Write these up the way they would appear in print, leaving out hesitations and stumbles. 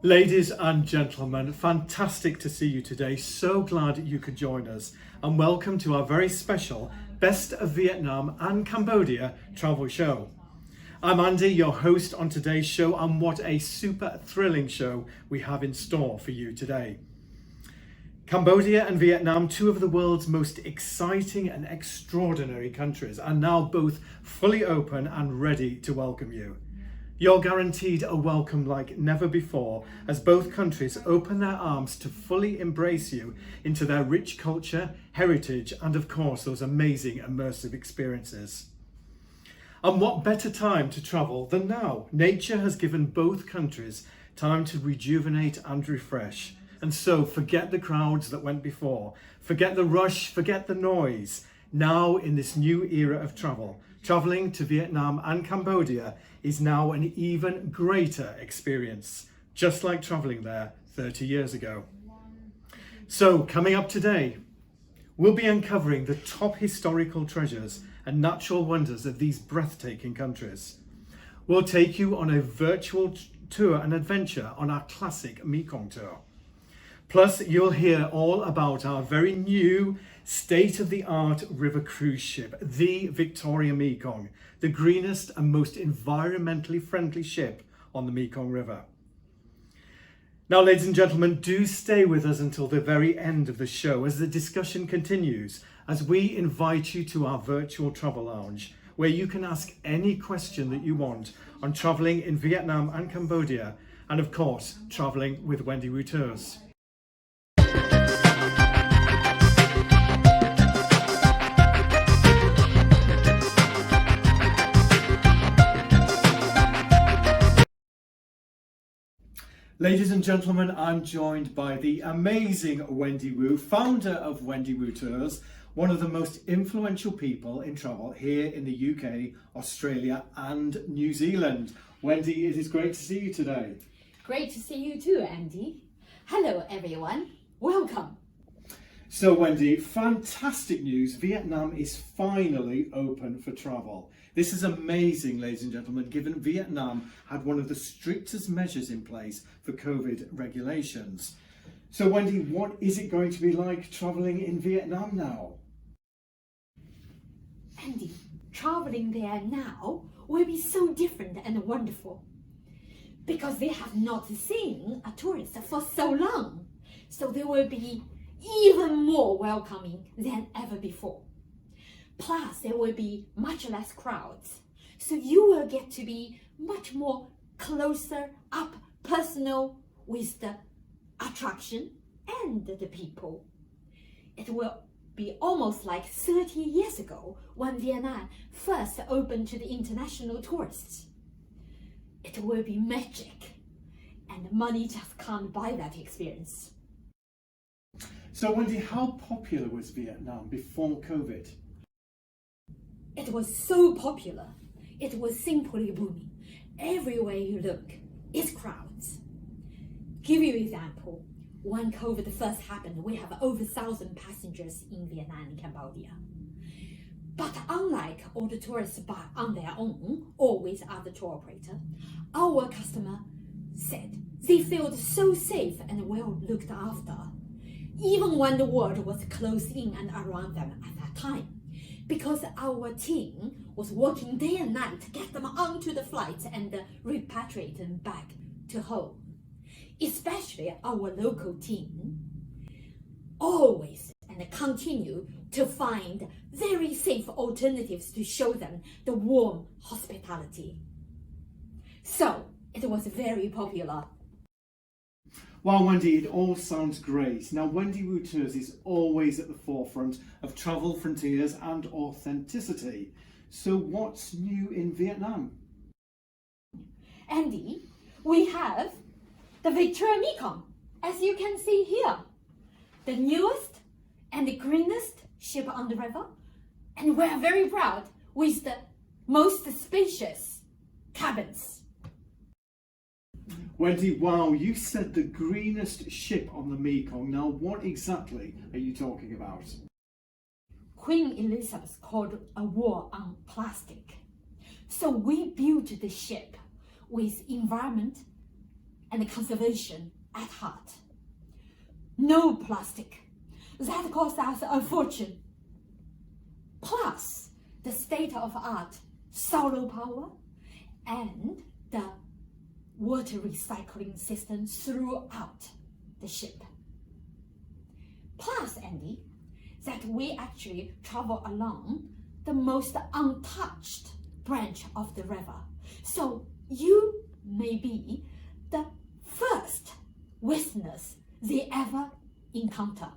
Ladies and gentlemen, fantastic to see you today. So glad you could join us, and welcome to our very special Best of Vietnam and Cambodia travel show. I'm Andy, your host on today's show, and what a super thrilling show we have in store for you today. Cambodia and Vietnam, two of the world's most exciting and extraordinary countries, are now both fully open and ready to welcome you. You're guaranteed a welcome like never before as both countries open their arms to fully embrace you into their rich culture, heritage, and of course those amazing immersive experiences. And what better time to travel than now? Nature has given both countries time to rejuvenate and refresh. And so forget the crowds that went before, forget the rush, forget the noise. Now in this new era of travel, travelling to Vietnam and Cambodia is now an even greater experience, just like travelling there 30 years ago. So coming up today, we'll be uncovering the top historical treasures and natural wonders of these breathtaking countries. We'll take you on a virtual tour and adventure on our classic Mekong tour. Plus, you'll hear all about our very new state-of-the-art river cruise ship, the Victoria Mekong, the greenest and most environmentally friendly ship on the Mekong River. Now, ladies and gentlemen, do stay with us until the very end of the show as the discussion continues, as we invite you to our virtual travel lounge, where you can ask any question that you want on travelling in Vietnam and Cambodia, and of course, travelling with Wendy Wu Tours. Ladies and gentlemen, I'm joined by the amazing Wendy Wu, founder of Wendy Wu Tours, one of the most influential people in travel here in the UK, Australia and New Zealand. Wendy, it is great to see you today. Great to see you too, Andy. Hello everyone, welcome. So Wendy, fantastic news. Vietnam is finally open for travel. This is amazing, ladies and gentlemen, given Vietnam had one of the strictest measures in place for COVID regulations. So Wendy, what is it going to be like travelling in Vietnam now? Andy, travelling there now will be so different and wonderful because they have not seen a tourist for so long. So they will be even more welcoming than ever before. Plus, there will be much less crowds, so you will get to be much more closer up personal with the attraction and the people. It will be almost like 30 years ago when Vietnam first opened to the international tourists. It will be magic, and money just can't buy that experience. So Wendy, how popular was Vietnam before COVID? It was so popular. It was simply booming. Everywhere you look, it's crowds. Give you an example. When COVID first happened, we have over 1,000 passengers in Vietnam and Cambodia. But unlike all the tourists on their own or with other tour operators, our customer said they felt so safe and well looked after, even when the world was closed in and around them at that time, because our team was working day and night to get them onto the flights and repatriate them back to home. Especially our local team always and continue to find very safe alternatives to show them the warm hospitality. So it was very popular. Well, Wendy, it all sounds great. Now, Wendy Wu Tours is always at the forefront of travel frontiers and authenticity. So what's new in Vietnam? Andy, we have the Victoria Mekong, as you can see here. The newest and the greenest ship on the river. And we're very proud with the most spacious cabins. Wendy, wow, you said the greenest ship on the Mekong. Now, what exactly are you talking about? Queen Elizabeth called a war on plastic. So we built the ship with environment and conservation at heart. No plastic. That cost us a fortune. Plus the state-of-art solar power and the water recycling system throughout the ship. Plus, Andy, that we actually travel along the most untouched branch of the river. So you may be the first witness they ever encounter.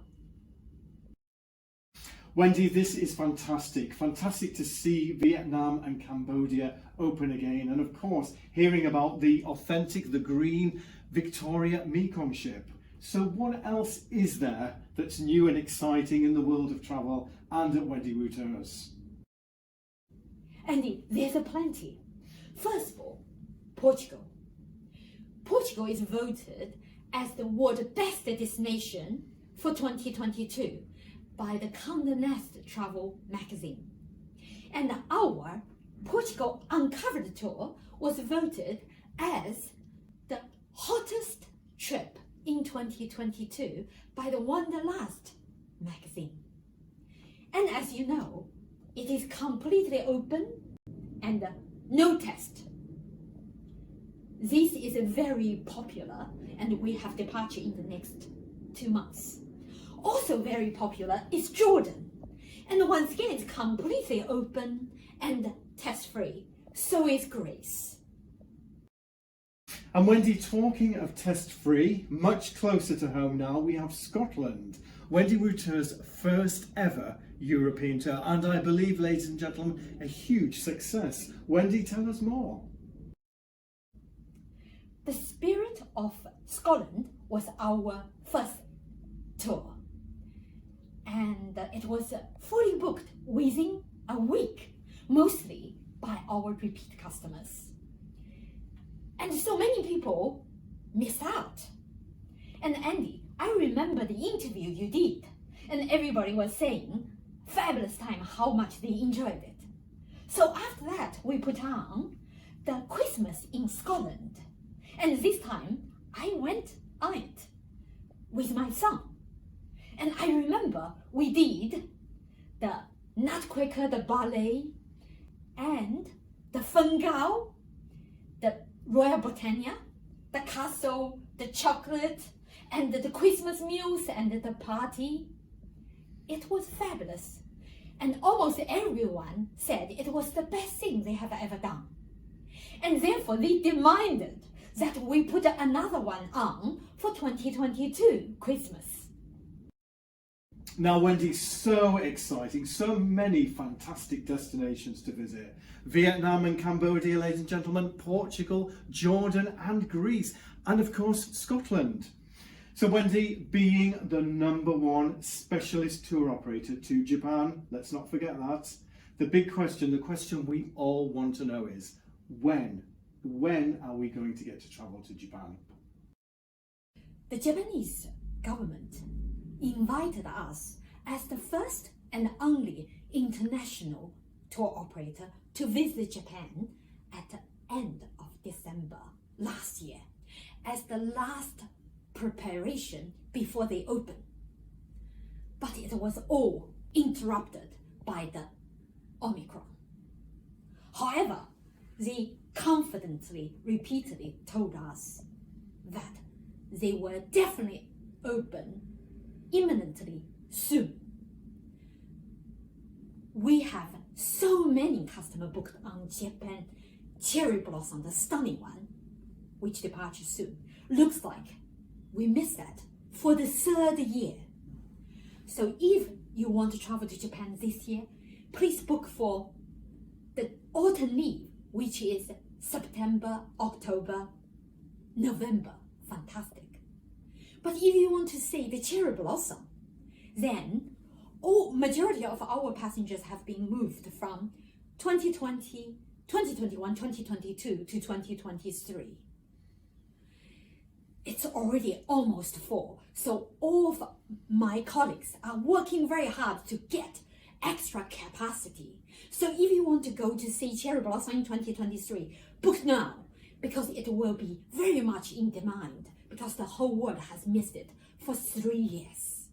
Wendy, this is fantastic. Fantastic to see Vietnam and Cambodia open again. And of course, hearing about the authentic, the green Victoria Mekong ship. So what else is there that's new and exciting in the world of travel and at Wendy Wu Tours? Andy, there's a plenty. First of all, Portugal. Portugal is voted as the world's best destination for 2022 by the Condé Nast Travel magazine. And our Portugal Uncovered tour was voted as the hottest trip in 2022 by the Wanderlust magazine. And as you know, it is completely open and no test. This is very popular, and we have departure in the next 2 months. Also very popular is Jordan. And once again, it's completely open and test-free. So is Greece. And Wendy, talking of test-free, much closer to home now, we have Scotland. Wendy Wu Tours' first ever European tour, and I believe, ladies and gentlemen, a huge success. Wendy, tell us more. The Spirit of Scotland was our first tour. And it was fully booked within a week, mostly by our repeat customers. And so many people missed out. And Andy, I remember the interview you did, and everybody was saying, fabulous time, how much they enjoyed it. So after that, we put on the Christmas in Scotland. And this time, I went on it with my son. And I remember we did the Nutcracker, the ballet, and the Fengao, the Royal Britannia, the castle, the chocolate, and the Christmas meals and the party. It was fabulous. And almost everyone said it was the best thing they have ever done. And therefore they demanded that we put another one on for 2022 Christmas. Now, Wendy, so exciting, so many fantastic destinations to visit. Vietnam and Cambodia, ladies and gentlemen, Portugal, Jordan and Greece, and of course, Scotland. So Wendy, being the #1 specialist tour operator to Japan, let's not forget that, the big question, the question we all want to know is, when are we going to get to travel to Japan? The Japanese government invited us as the first and only international tour operator to visit Japan at the end of December last year as the last preparation before they open. But it was all interrupted by the Omicron. However, they confidently, repeatedly told us that they will definitely open imminently soon. We have so many customers booked on Japan Cherry Blossom, the stunning one, which departs soon. Looks like we missed that for the 3rd year. So if you want to travel to Japan this year, please book for the autumn leave, which is September, October, November. Fantastic. But if you want to see the cherry blossom, then majority of our passengers have been moved from 2020, 2021, 2022 to 2023. It's already almost full, so all of my colleagues are working very hard to get extra capacity. So if you want to go to see cherry blossom in 2023, book now, because it will be very much in demand because the whole world has missed it for 3 years.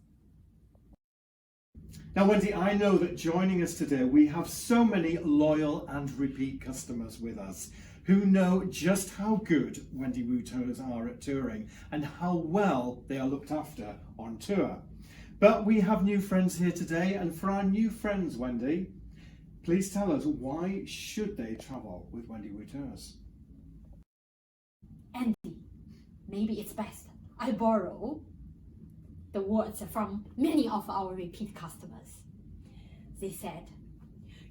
Now, Wendy, I know that joining us today, we have so many loyal and repeat customers with us who know just how good Wendy Wu tours are at touring and how well they are looked after on tour. But we have new friends here today, and for our new friends, Wendy, please tell us, why should they travel with Wendy Wu Tours? Andy, maybe it's best I borrow the words from many of our repeat customers. They said,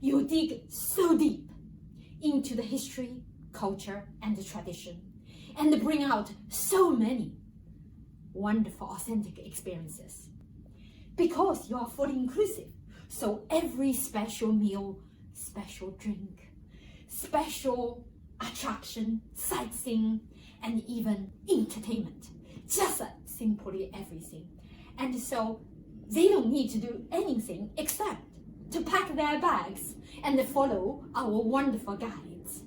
you dig so deep into the history, culture, and the tradition, and bring out so many wonderful, authentic experiences. Because you are fully inclusive, so every special meal, special drink, special attraction, sightseeing, and even entertainment, just simply everything. And so they don't need to do anything except to pack their bags and follow our wonderful guides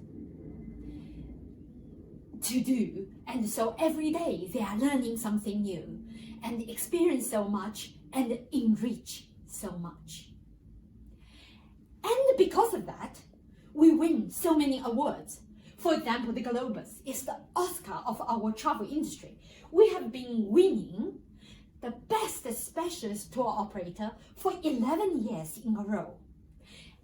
to do. And so every day they are learning something new and experience so much and enrich so much. And because of that, we win so many awards. For example, the Globus is the Oscar of our travel industry. We have been winning the best specialist tour operator for 11 years in a row.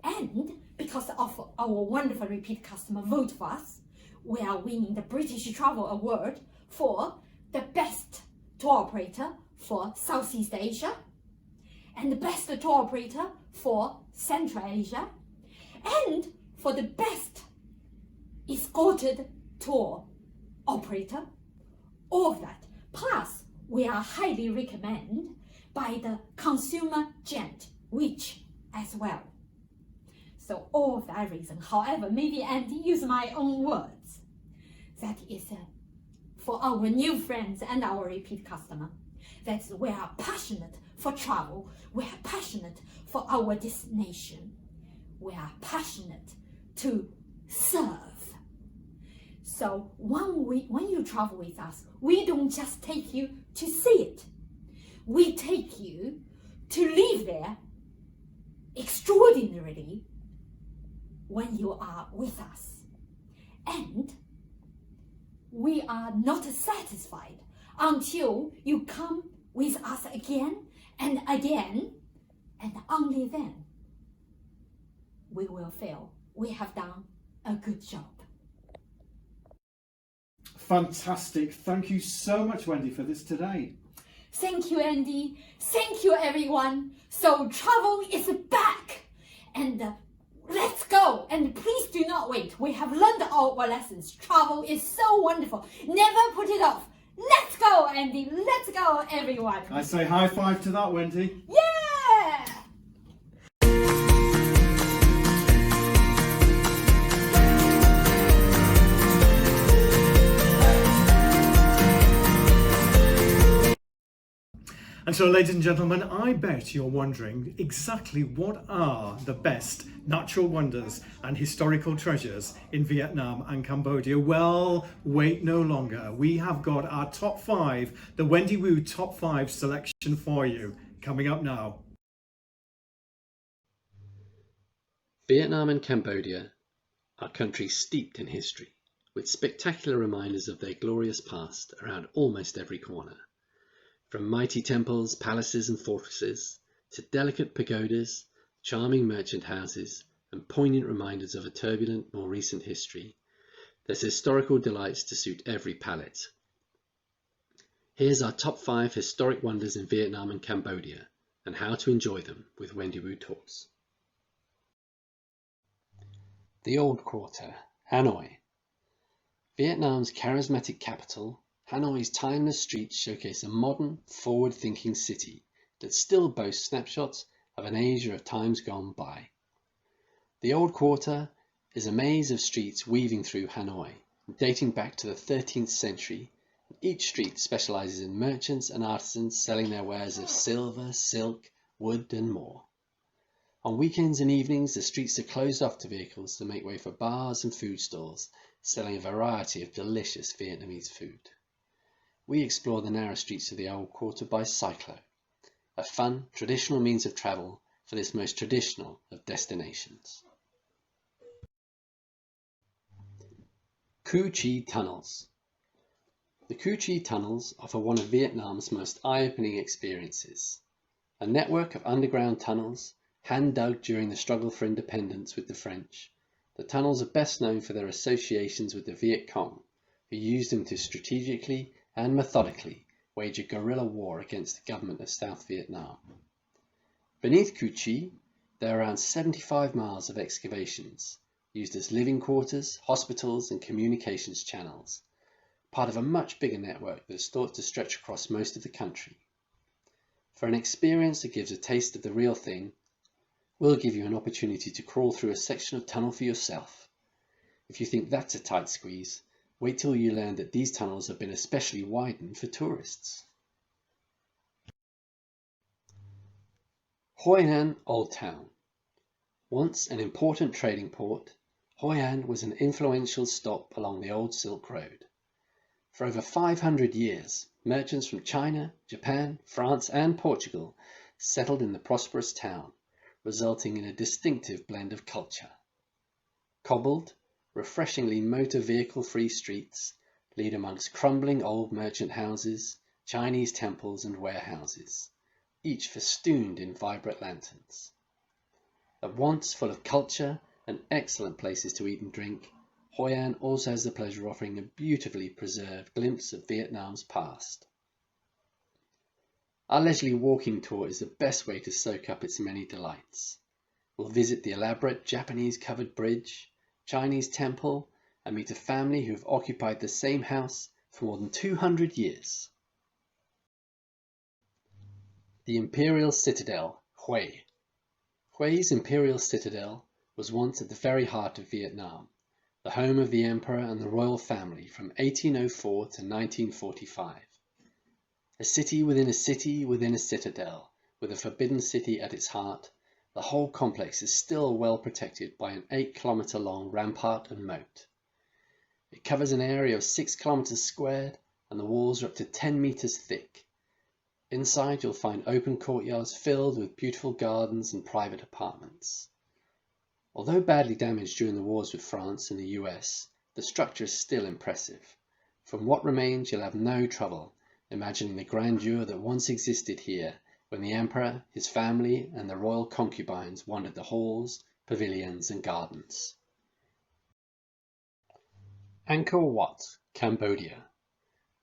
And because of our wonderful repeat customer vote for us, we are winning the British Travel Award for the best tour operator for Southeast Asia and the best tour operator for Central Asia and for the best escorted tour operator, all of that. Plus, we are highly recommended by the Consumer Gent, which as well. So all of that reason, however, maybe Andy use my own words. That is for our new friends and our repeat customer. That we are passionate for travel. We are passionate for our destination. We are passionate to serve. So when you travel with us, we don't just take you to see it. We take you to live there extraordinarily when you are with us. And we are not satisfied until you come with us again and again, and only then we will feel we have done a good job. Fantastic. Thank you so much, Wendy, for this today. Thank you, Andy. Thank you, everyone. So travel is back. And let's go. And please do not wait. We have learned our lessons. Travel is so wonderful. Never put it off. Let's go, Andy. Let's go, everyone. I say high five to that, Wendy. Yeah! And so, ladies and gentlemen, I bet you're wondering exactly what are the best natural wonders and historical treasures in Vietnam and Cambodia. Well, wait no longer. We have got our top 5, the Wendy Wu top 5 selection for you, coming up now. Vietnam and Cambodia are countries steeped in history, with spectacular reminders of their glorious past around almost every corner. From mighty temples, palaces and fortresses, to delicate pagodas, charming merchant houses, and poignant reminders of a turbulent, more recent history, there's historical delights to suit every palate. Here's our top 5 historic wonders in Vietnam and Cambodia, and how to enjoy them with Wendy Wu Tours. The Old Quarter, Hanoi. Vietnam's charismatic capital, Hanoi's timeless streets showcase a modern, forward-thinking city that still boasts snapshots of an Asia of times gone by. The Old Quarter is a maze of streets weaving through Hanoi, dating back to the 13th century. Each street specializes in merchants and artisans selling their wares of silver, silk, wood and more. On weekends and evenings, the streets are closed off to vehicles to make way for bars and food stalls selling a variety of delicious Vietnamese food. We explore the narrow streets of the old quarter by cyclo, a fun, traditional means of travel for this most traditional of destinations. Cu Chi Tunnels. The Cu Chi Tunnels offer one of Vietnam's most eye-opening experiences. A network of underground tunnels, hand-dug during the struggle for independence with the French, the tunnels are best known for their associations with the Viet Cong, who used them to strategically and methodically wage a guerrilla war against the government of South Vietnam. Beneath Cu Chi, there are around 75 miles of excavations, used as living quarters, hospitals and communications channels, part of a much bigger network that is thought to stretch across most of the country. For an experience that gives a taste of the real thing, we'll give you an opportunity to crawl through a section of tunnel for yourself. If you think that's a tight squeeze, wait till you learn that these tunnels have been especially widened for tourists. Hoi An Old Town. Once an important trading port, Hoi An was an influential stop along the old Silk Road. For over 500 years, merchants from China, Japan, France and Portugal settled in the prosperous town, resulting in a distinctive blend of culture. Cobbled, refreshingly motor vehicle-free streets lead amongst crumbling old merchant houses, Chinese temples and warehouses, each festooned in vibrant lanterns. At once full of culture and excellent places to eat and drink, Hoi An also has the pleasure of offering a beautifully preserved glimpse of Vietnam's past. Our leisurely walking tour is the best way to soak up its many delights. We'll visit the elaborate Japanese covered bridge, Chinese temple, and meet a family who have occupied the same house for more than 200 years. The Imperial Citadel, Hue. Hue's Imperial Citadel was once at the very heart of Vietnam, the home of the Emperor and the royal family from 1804 to 1945. A city within a city within a citadel, with a forbidden city at its heart, the whole complex is still well protected by an 8-kilometre long rampart and moat. It covers an area of 6 kilometres squared and the walls are up to 10 metres thick. Inside you'll find open courtyards filled with beautiful gardens and private apartments. Although badly damaged during the wars with France and the US, the structure is still impressive. From what remains you'll have no trouble imagining the grandeur that once existed here when the Emperor, his family and the royal concubines wandered the halls, pavilions and gardens. Angkor Wat, Cambodia.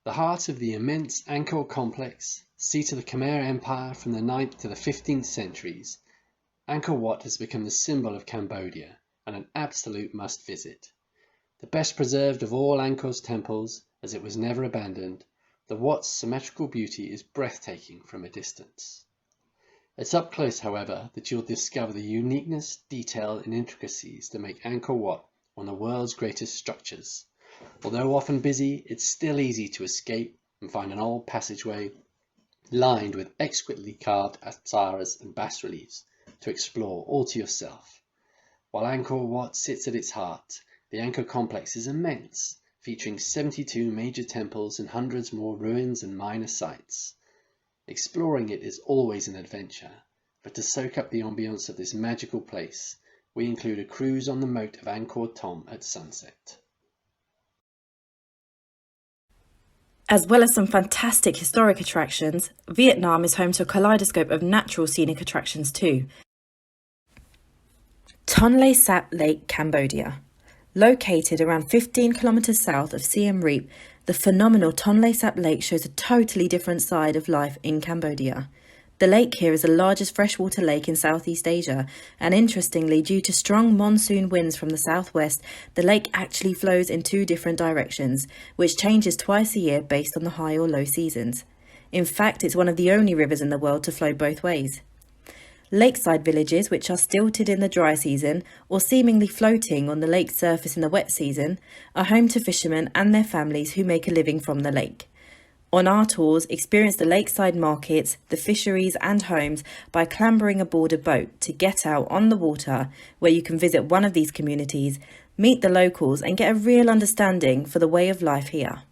The heart of the immense Angkor complex, seat of the Khmer Empire from the 9th to the 15th centuries, Angkor Wat has become the symbol of Cambodia and an absolute must-visit. The best preserved of all Angkor's temples, as it was never abandoned, the Wat's symmetrical beauty is breathtaking from a distance. It's up close, however, that you'll discover the uniqueness, detail and intricacies that make Angkor Wat one of the world's greatest structures. Although often busy, it's still easy to escape and find an old passageway lined with exquisitely carved apsaras and bas-reliefs to explore all to yourself. While Angkor Wat sits at its heart, the Angkor complex is immense, featuring 72 major temples and hundreds more ruins and minor sites. Exploring it is always an adventure, but to soak up the ambience of this magical place, we include a cruise on the moat of Angkor Thom at sunset. As well as some fantastic historic attractions, Vietnam is home to a kaleidoscope of natural scenic attractions too. Tonle Sap Lake, Cambodia. Located around 15 kilometers south of Siem Reap, the phenomenal Tonle Sap Lake shows a totally different side of life in Cambodia. The lake here is the largest freshwater lake in Southeast Asia, and interestingly, due to strong monsoon winds from the southwest, the lake actually flows in 2 different directions, which changes twice a year based on the high or low seasons. In fact, it's one of the only rivers in the world to flow both ways. Lakeside villages, which are stilted in the dry season or seemingly floating on the lake's surface in the wet season, are home to fishermen and their families who make a living from the lake. On our tours, experience the lakeside markets, the fisheries and homes by clambering aboard a boat to get out on the water, where you can visit one of these communities, meet the locals and get a real understanding for the way of life here.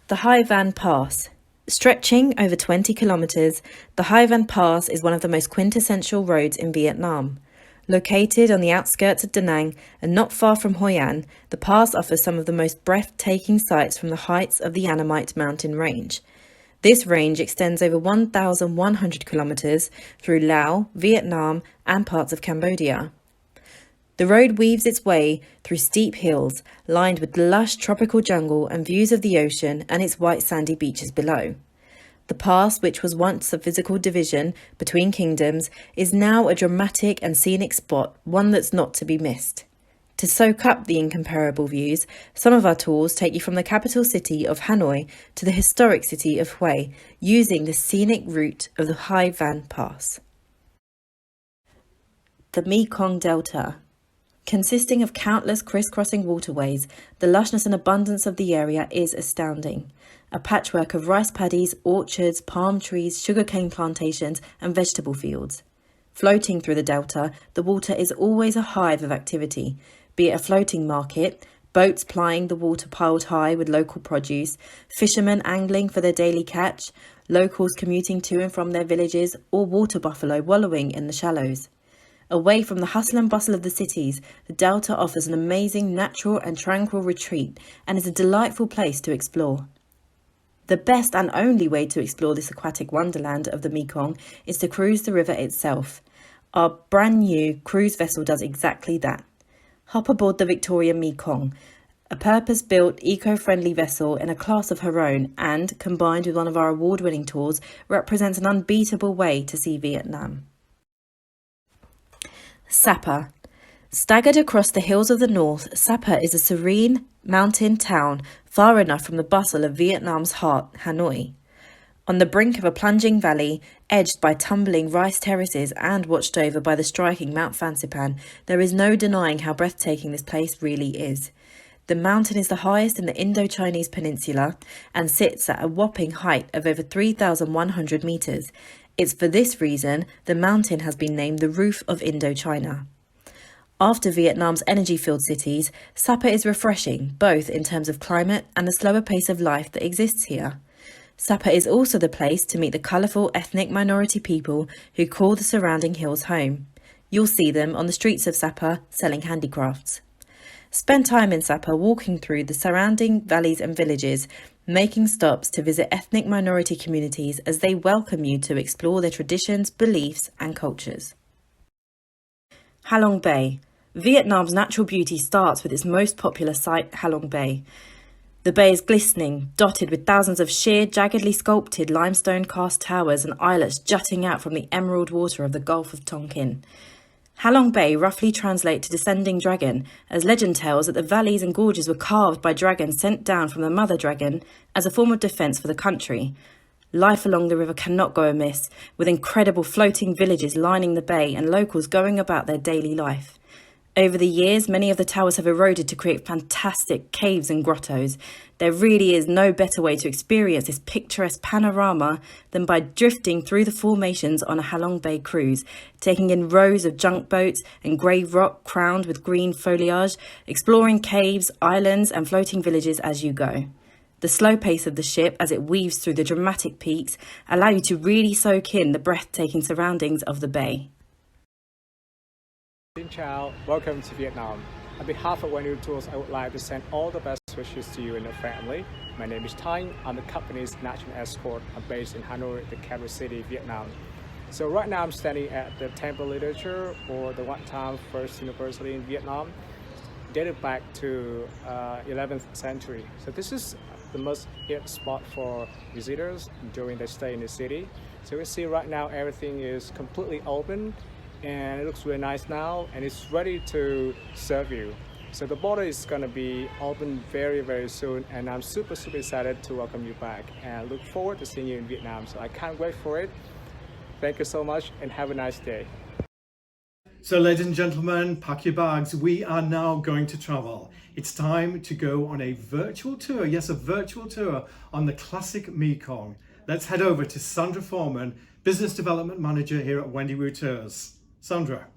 The Hai Van Pass. Stretching over 20 kilometres, the Hai Van Pass is one of the most quintessential roads in Vietnam. Located on the outskirts of Da Nang and not far from Hoi An, the pass offers some of the most breathtaking sights from the heights of the Annamite mountain range. This range extends over 1,100 kilometres through Laos, Vietnam and parts of Cambodia. The road weaves its way through steep hills, lined with lush tropical jungle and views of the ocean and its white sandy beaches below. The pass, which was once a physical division between kingdoms, is now a dramatic and scenic spot, one that's not to be missed. To soak up the incomparable views, some of our tours take you from the capital city of Hanoi to the historic city of Hue, using the scenic route of the Hai Van Pass. The Mekong Delta. Consisting of countless crisscrossing waterways, the lushness and abundance of the area is astounding. A patchwork of rice paddies, orchards, palm trees, sugarcane plantations and vegetable fields. Floating through the delta, the water is always a hive of activity, be it a floating market, boats plying the water piled high with local produce, fishermen angling for their daily catch, locals commuting to and from their villages, or water buffalo wallowing in the shallows. Away from the hustle and bustle of the cities, the delta offers an amazing natural and tranquil retreat and is a delightful place to explore. The best and only way to explore this aquatic wonderland of the Mekong is to cruise the river itself. Our brand new cruise vessel does exactly that. Hop aboard the Victoria Mekong, a purpose-built, eco-friendly vessel in a class of her own and, combined with one of our award-winning tours, represents an unbeatable way to see Vietnam. Sapa. Staggered across the hills of the north, Sapa is a serene mountain town far enough from the bustle of Vietnam's heart, Hanoi. On the brink of a plunging valley, edged by tumbling rice terraces and watched over by the striking Mount Fansipan, there is no denying how breathtaking this place really is. The mountain is the highest in the Indo-Chinese peninsula and sits at a whopping height of over 3,100 metres. It's for this reason the mountain has been named the Roof of Indochina. After Vietnam's energy-filled cities, Sapa is refreshing, both in terms of climate and the slower pace of life that exists here. Sapa is also the place to meet the colourful ethnic minority people who call the surrounding hills home. You'll see them on the streets of Sapa selling handicrafts. Spend time in Sapa walking through the surrounding valleys and villages, making stops to visit ethnic minority communities as they welcome you to explore their traditions, beliefs and cultures. Halong Bay. Vietnam's natural beauty starts with its most popular site, Halong Bay. The bay is glistening, dotted with thousands of sheer, jaggedly sculpted limestone cast towers and islets jutting out from the emerald water of the Gulf of Tonkin. Halong Bay roughly translates to descending dragon, as legend tells that the valleys and gorges were carved by dragons sent down from the mother dragon as a form of defence for the country. Life along the river cannot go amiss, with incredible floating villages lining the bay and locals going about their daily life. Over the years, many of the towers have eroded to create fantastic caves and grottos. There really is no better way to experience this picturesque panorama than by drifting through the formations on a Halong Bay cruise, taking in rows of junk boats and grey rock crowned with green foliage, exploring caves, islands and floating villages as you go. The slow pace of the ship as it weaves through the dramatic peaks allow you to really soak in the breathtaking surroundings of the bay. Xin chào, welcome to Vietnam. On behalf of One Tours, I would like to send all the best wishes to you and your family. My name is Thanh. I'm the company's national escort. I'm based in Hanoi, the capital city, Vietnam. So right now I'm standing at the Temple Literature, or the one-time first university in Vietnam, dated back to 11th century. So this is the most hit spot for visitors during their stay in the city. So you can see right now everything is completely open. And it looks really nice now, and it's ready to serve you. So the border is going to be open very, very soon, and I'm super excited to welcome you back and look forward to seeing you in Vietnam. So I can't wait for it. Thank you so much and have a nice day. So ladies and gentlemen, pack your bags. We are now going to travel. It's time to go on a virtual tour. Yes, a virtual tour on the classic Mekong. Let's head over to Sandra Foreman, Business Development Manager here at Wendy Wu Tours. Sandra.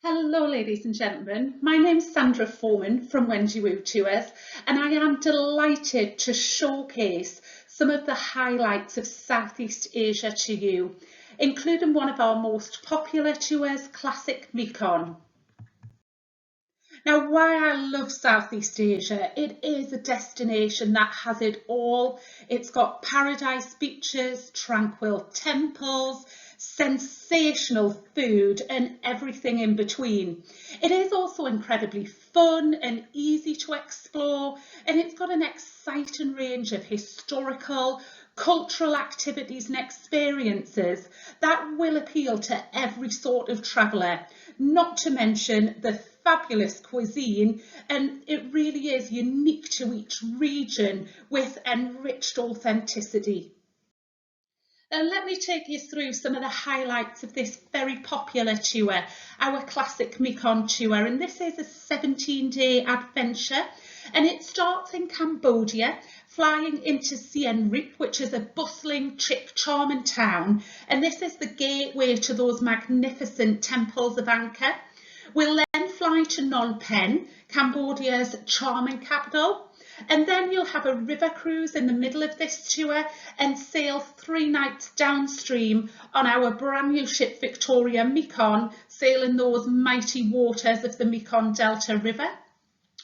Hello ladies and gentlemen, my name's Sandra Foreman from Wendy Wu Tours, and I am delighted to showcase some of the highlights of Southeast Asia to you, including one of our most popular tours, Classic Mekong. Now, why I love Southeast Asia, it is a destination that has it all. It's got paradise beaches, tranquil temples, sensational food and everything in between. It is also incredibly fun and easy to explore, and it's got an exciting range of historical, cultural activities and experiences that will appeal to every sort of traveller, not to mention the fabulous cuisine, and it really is unique to each region with enriched authenticity. Let me take you through some of the highlights of this very popular tour, our Classic Mekong tour, and this is a 17-day adventure, and it starts in Cambodia, flying into Siem Reap, which is a bustling, charming town, and this is the gateway to those magnificent temples of Angkor. We'll then fly to Phnom Penh, Cambodia's charming capital. And then you'll have a river cruise in the middle of this tour and sail 3 nights downstream on our brand new ship Victoria Mekong, sailing those mighty waters of the Mekong Delta River.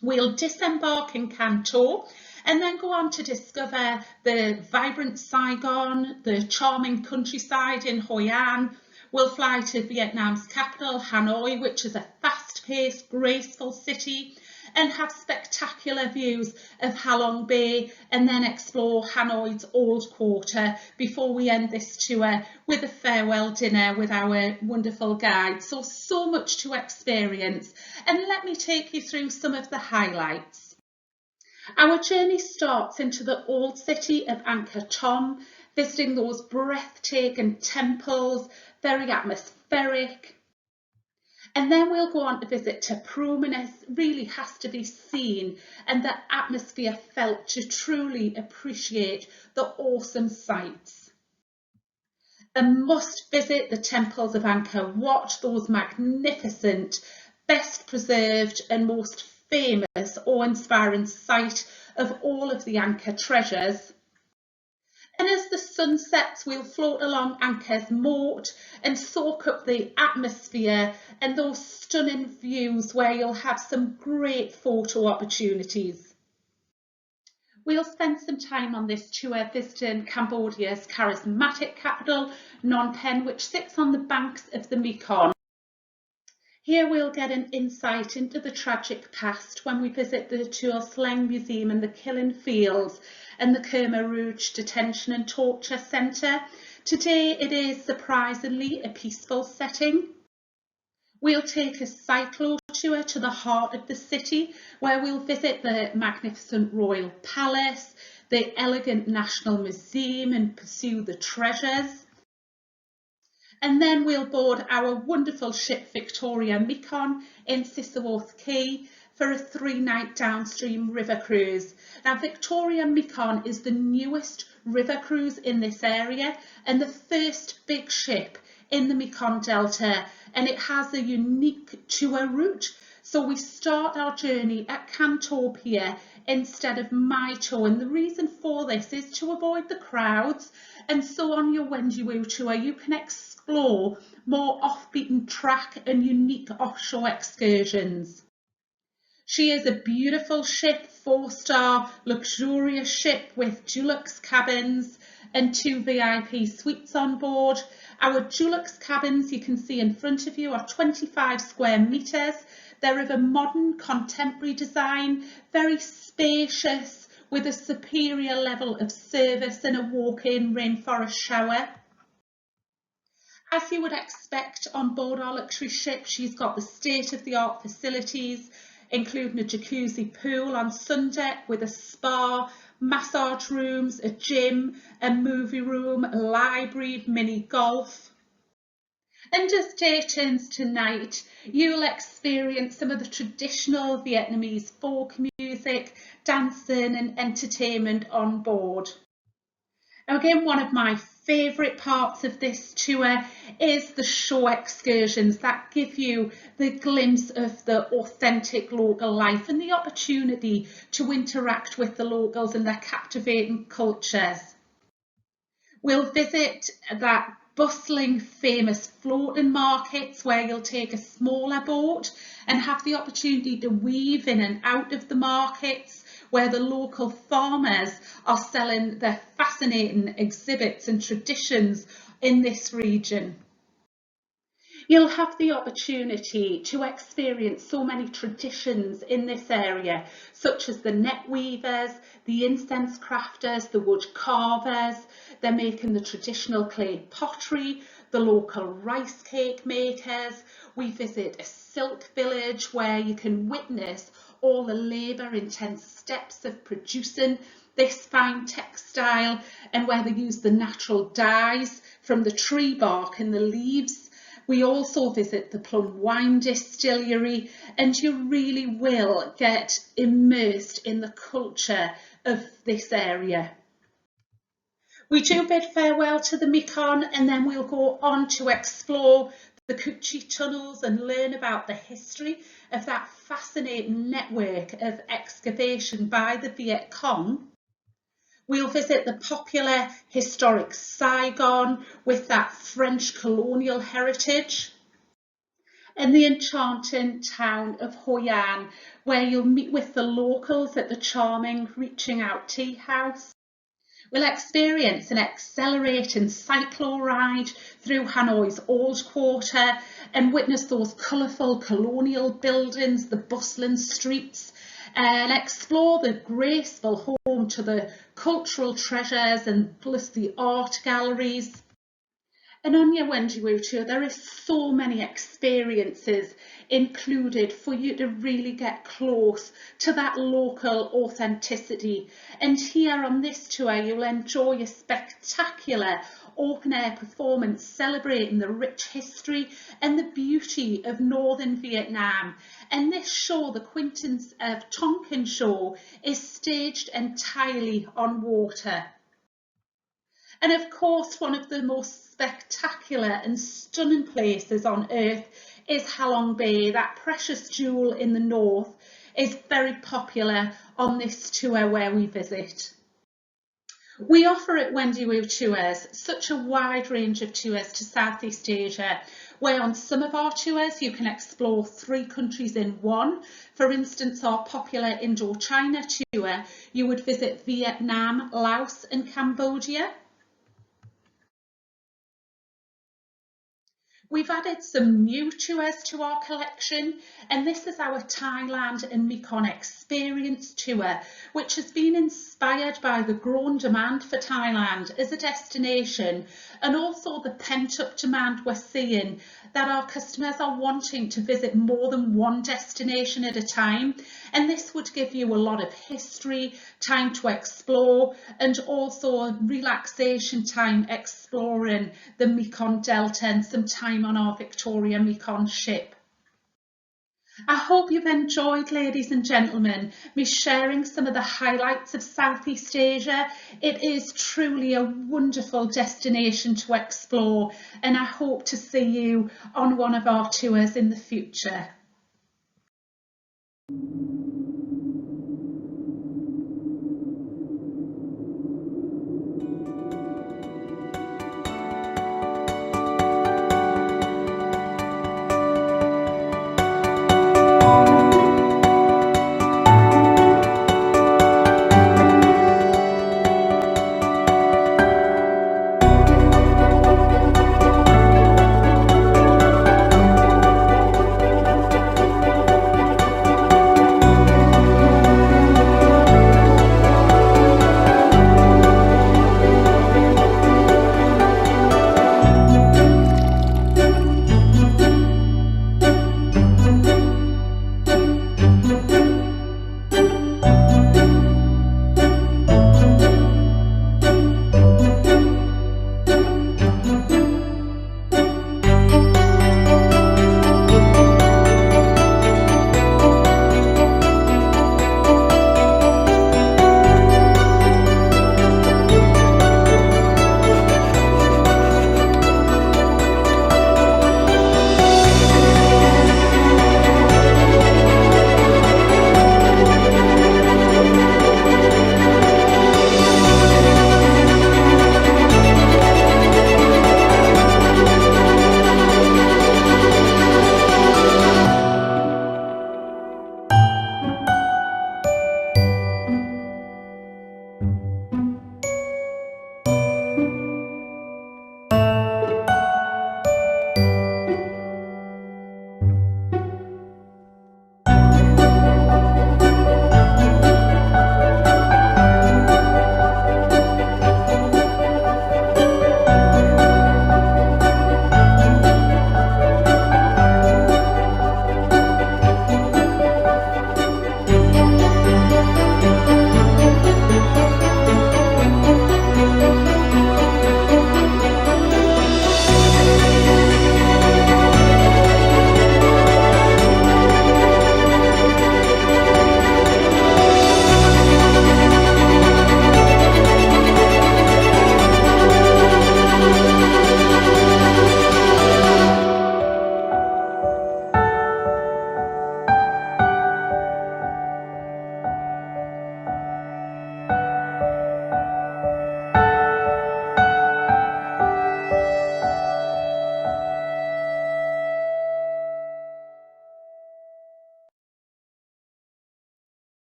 We'll disembark in Canton and then go on to discover the vibrant Saigon, the charming countryside in Hoi An. We'll fly to Vietnam's capital, Hanoi, which is a fast-paced, graceful city, and have spectacular views of Halong Bay, and then explore Hanoi's old quarter before we end this tour with a farewell dinner with our wonderful guide. So much to experience, and let me take you through some of the highlights. Our journey starts into the old city of Angkor Thom, visiting those breathtaking temples, very atmospheric. And then we'll go on to visit Ta Proom, and it really has to be seen and the atmosphere felt to truly appreciate the awesome sights. A must visit the temples of Angkor Wat, those magnificent, best preserved and most famous awe-inspiring site of all of the Angkor treasures. And as the sun sets, we'll float along Angkor's moat and soak up the atmosphere and those stunning views where you'll have some great photo opportunities. We'll spend some time on this tour visiting Cambodia's charismatic capital, Phnom Penh, which sits on the banks of the Mekong. Here we'll get an insight into the tragic past when we visit the Tuol Sleng Museum and the Killing Fields and the Khmer Rouge Detention and Torture Centre. Today it is surprisingly a peaceful setting. We'll take a cyclo tour to the heart of the city, where we'll visit the magnificent Royal Palace, the elegant National Museum, and pursue the treasures. And then we'll board our wonderful ship Victoria Mekong in Sisaworth Quay for a 3-night downstream river cruise. Now, Victoria Mekong is the newest river cruise in this area and the first big ship in the Mekong Delta, and it has a unique tour route. So we start our journey at Canton Pier instead of Mai To, and the reason for this is to avoid the crowds, and so on your Wendy Wu tour you can explore more off-beaten track and unique offshore excursions. She is a beautiful ship, 4-star luxurious ship with Dulux cabins and 2 VIP suites on board. Our Dulux cabins, you can see in front of you, are 25 square metres. They're of a modern contemporary design, very spacious, with a superior level of service and a walk-in rainforest shower. As you would expect on board our luxury ship, she's got the state-of-the-art facilities, including a jacuzzi pool on sun deck with a spa, massage rooms, a gym, a movie room, a library, mini golf. And as day turns to night, you'll experience some of the traditional Vietnamese folk music, dancing and entertainment on board. Now again, one of my favourite parts of this tour is the show excursions that give you the glimpse of the authentic local life and the opportunity to interact with the locals and their captivating cultures. We'll visit that bustling, famous floating markets where you'll take a smaller boat and have the opportunity to weave in and out of the markets where the local farmers are selling their fascinating exhibits and traditions in this region. You'll have the opportunity to experience so many traditions in this area, such as the net weavers, the incense crafters, the wood carvers. They're making the traditional clay pottery, the local rice cake makers. We visit a silk village where you can witness all the labour-intense steps of producing this fine textile, and where they use the natural dyes from the tree bark and the leaves. We also visit the plum wine distillery, and you really will get immersed in the culture of this area. We do bid farewell to the Mekong, and then we'll go on to explore the Coochie tunnels and learn about the history of that fascinating network of excavation by the Viet Cong. We'll visit the popular historic Saigon with that French colonial heritage, and the enchanting town of Hoi An, where you'll meet with the locals at the charming Reaching Out Tea House. We'll experience an exhilarating cyclo ride through Hanoi's Old Quarter and witness those colourful colonial buildings, the bustling streets, and explore the graceful home to the cultural treasures and plus the art galleries. And on your Wendy tour, there is so many experiences included for you to really get close to that local authenticity. And here on this tour, you'll enjoy a spectacular open-air performance celebrating the rich history and the beauty of northern Vietnam. And this show, the Quintessence of Tonkin show, is staged entirely on water. And of course, one of the most spectacular and stunning places on earth is Halong Bay. That precious jewel in the north is very popular on this tour where we visit. We offer at Wendy Wu Tours such a wide range of tours to Southeast Asia, where on some of our tours you can explore 3 countries in one. For instance, our popular Indochina tour, you would visit Vietnam, Laos and Cambodia. We've added some new tours to our collection, and this is our Thailand and Mekong Experience Tour, which has been inspired by the growing demand for Thailand as a destination, and also the pent-up demand we're seeing that our customers are wanting to visit more than one destination at a time. And this would give you a lot of history, time to explore, and also a relaxation time exploring the Mekong Delta and some time on our Victoria Mekong ship. I hope you've enjoyed, ladies and gentlemen, me sharing some of the highlights of Southeast Asia. It is truly a wonderful destination to explore, and I hope to see you on one of our tours in the future.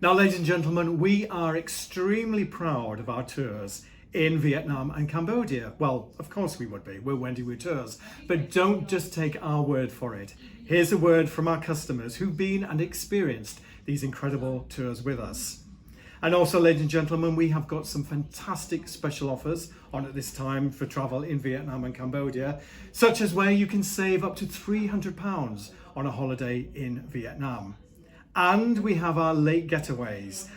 Now, ladies and gentlemen, we are extremely proud of our tours in Vietnam and Cambodia. Well, of course we would be. We're Wendy Wu Tours. But don't just take our word for it. Here's a word from our customers who've been and experienced these incredible tours with us. And also, ladies and gentlemen, we have got some fantastic special offers on at this time for travel in Vietnam and Cambodia, such as where you can save up to £300 on a holiday in Vietnam. And we have our late getaways.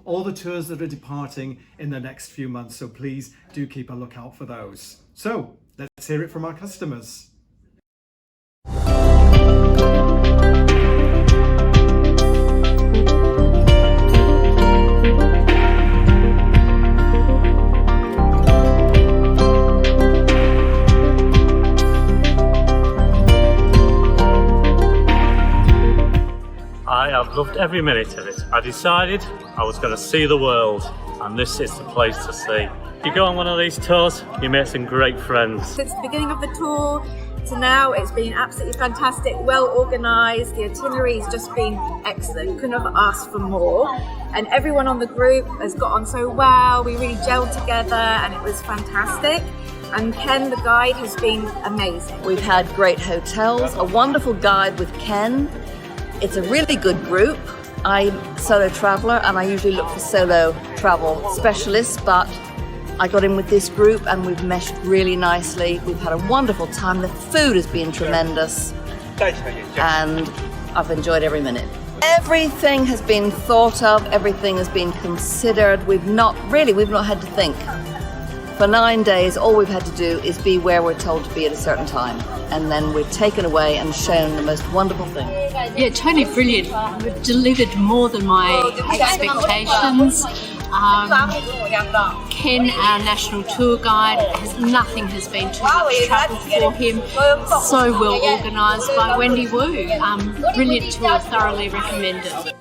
All the tours that are departing in the next few months. So please do keep a lookout for those. So let's hear it from our customers. I've loved every minute of it. I decided I was going to see the world, and this is the place to see. If you go on one of these tours, you make some great friends. Since the beginning of the tour to now, it's been absolutely fantastic, well organised. The itinerary has just been excellent. Couldn't have asked for more. And everyone on the group has got on so well. We really gelled together and it was fantastic. And Ken, the guide, has been amazing. We've had great hotels, a wonderful guide with Ken. It's a really good group. I'm a solo traveller and I usually look for solo travel specialists, but I got in with this group and we've meshed really nicely. We've had a wonderful time. The food has been tremendous and I've enjoyed every minute. Everything has been thought of, everything has been considered. We've not had to think. For 9 days, all we've had to do is be where we're told to be at a certain time. And then we're taken away and shown the most wonderful thing. Yeah, totally brilliant. We've delivered more than my expectations. Ken, our national tour guide, nothing has been too much trouble for him. So well organised by Wendy Wu. Brilliant tour, thoroughly recommended.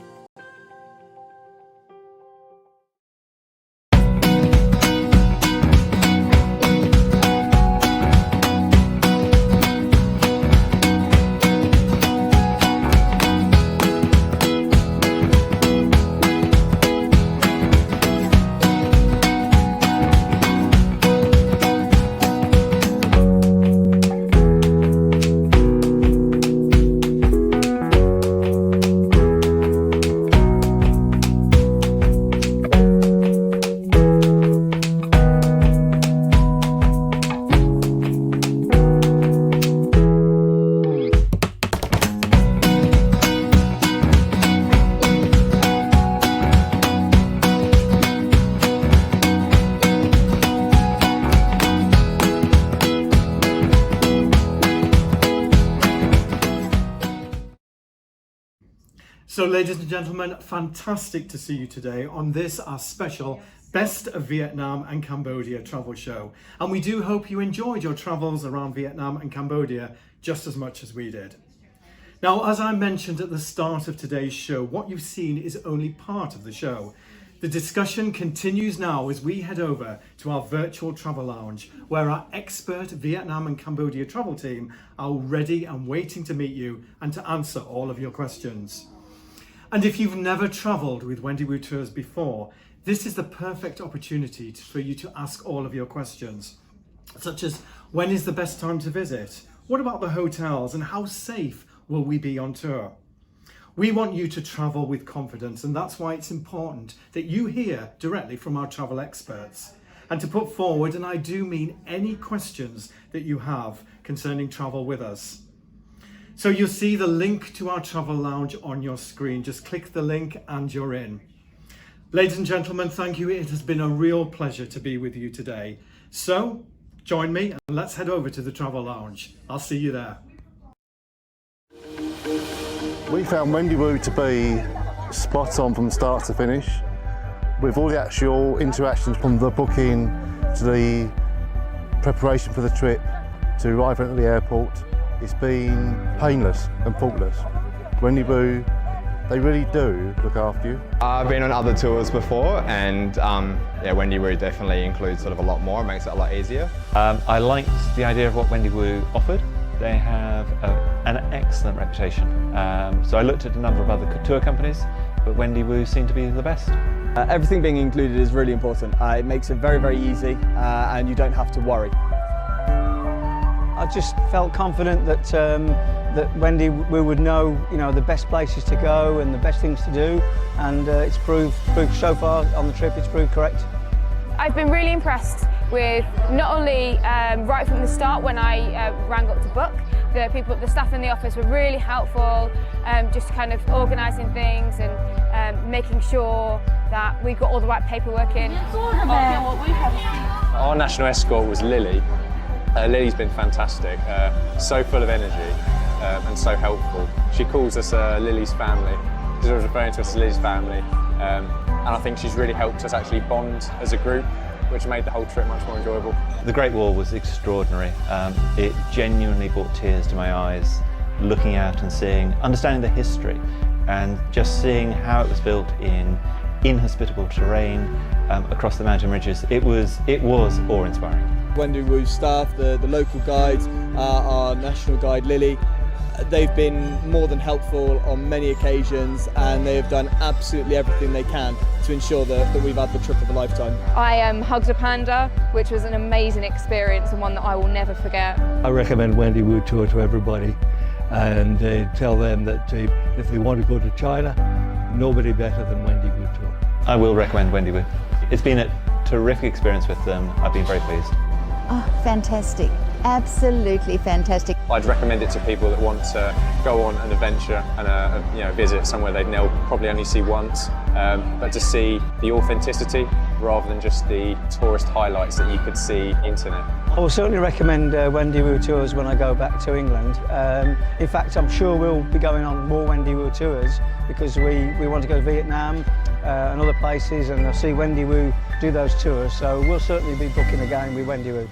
So ladies and gentlemen, fantastic to see you today on this, our special Best of Vietnam and Cambodia travel show. And we do hope you enjoyed your travels around Vietnam and Cambodia just as much as we did. Now, as I mentioned at the start of today's show, what you've seen is only part of the show. The discussion continues now as we head over to our virtual travel lounge, where our expert Vietnam and Cambodia travel team are ready and waiting to meet you and to answer all of your questions. And if you've never travelled with Wendy Wu Tours before, this is the perfect opportunity for you to ask all of your questions, such as when is the best time to visit? What about the hotels and how safe will we be on tour? We want you to travel with confidence, and that's why it's important that you hear directly from our travel experts and to put forward, and I do mean any questions that you have concerning travel with us. So you'll see the link to our travel lounge on your screen. Just click the link and you're in. Ladies and gentlemen, thank you. It has been a real pleasure to be with you today. So join me and let's head over to the travel lounge. I'll see you there. We found Wendy Wu to be spot on from start to finish, with all the actual interactions from the booking to the preparation for the trip to arriving at the airport. It's been painless and faultless. Wendy Wu, they really do look after you. I've been on other tours before, and yeah, Wendy Wu definitely includes sort of a lot more. It makes it a lot easier. I liked the idea of what Wendy Wu offered. They have an excellent reputation. So I looked at a number of other tour companies, but Wendy Wu seemed to be the best. Everything being included is really important. It makes it very, very easy and you don't have to worry. I just felt confident that that Wendy Wu would know, the best places to go and the best things to do, and it's proved so far on the trip, it's proved correct. I've been really impressed with not only right from the start when I rang up to book, the staff in the office were really helpful, just kind of organising things and making sure that we got all the right paperwork in. Our national escort was Lily. Lily's been fantastic, so full of energy and so helpful. She calls us Lily's family. She's always referring to us as Lily's family. And I think she's really helped us actually bond as a group, which made the whole trip much more enjoyable. The Great Wall was extraordinary. It genuinely brought tears to my eyes, looking out and understanding the history, and just seeing how it was built in inhospitable terrain across the mountain ridges. It was awe-inspiring. Wendy Wu staff, the local guides, our national guide Lily, they've been more than helpful on many occasions, and they have done absolutely everything they can to ensure that we've had the trip of a lifetime. I hugged a panda, which was an amazing experience and one that I will never forget. I recommend Wendy Wu tour to everybody, and tell them that if they want to go to China, nobody better than Wendy Wu tour. I will recommend Wendy Wu. It's been a terrific experience with them. I've been very pleased. Oh, fantastic. Absolutely fantastic. I'd recommend it to people that want to go on an adventure and visit somewhere they'd probably only see once, but to see the authenticity rather than just the tourist highlights that you could see on the internet. I will certainly recommend Wendy Wu tours when I go back to England. In fact, I'm sure we'll be going on more Wendy Wu tours because we want to go to Vietnam and other places and see Wendy Wu do those tours. So we'll certainly be booking again with Wendy Wu.